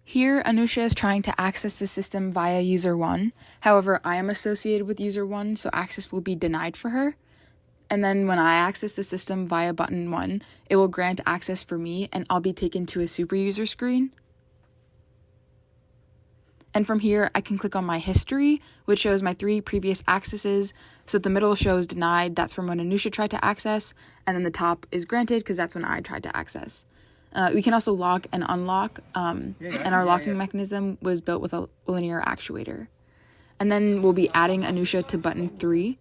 Here, Anusha is trying to access the system via user 1. However, I am associated with user 1, so access will be denied for her. And then when I access the system via button 1, it will grant access for me, and I'll be taken to a superuser screen. And from here, I can click on my history, which shows my 3 previous accesses. So the middle shows denied, that's from when Anusha tried to access, and then the top is granted because that's when I tried to access. We can also lock and unlock, and our locking mechanism was built with a linear actuator. And then we'll be adding Anusha to button 3.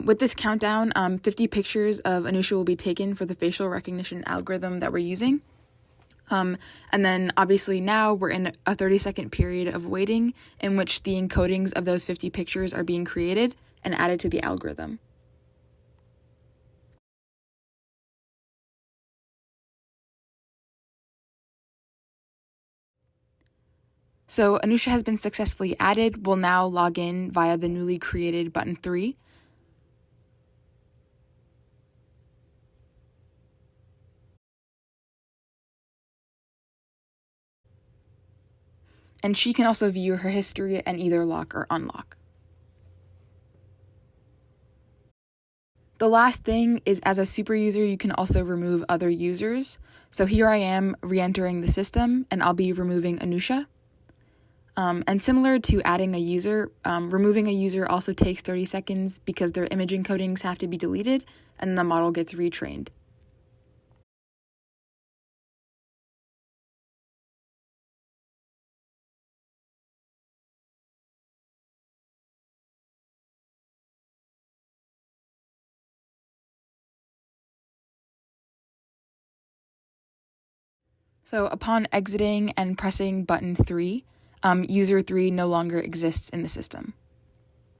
With this countdown, 50 pictures of Anusha will be taken for the facial recognition algorithm that we're using. And then obviously now we're in a 30-second period of waiting in which the encodings of those 50 pictures are being created and added to the algorithm. So Anusha has been successfully added. We'll now log in via the newly created button 3. And she can also view her history and either lock or unlock. The last thing is, as a super user, you can also remove other users. So here I am re-entering the system, and I'll be removing Anusha. And similar to adding a user, removing a user also takes 30 seconds because their image encodings have to be deleted, and the model gets retrained. So upon exiting and pressing button 3, user 3 no longer exists in the system.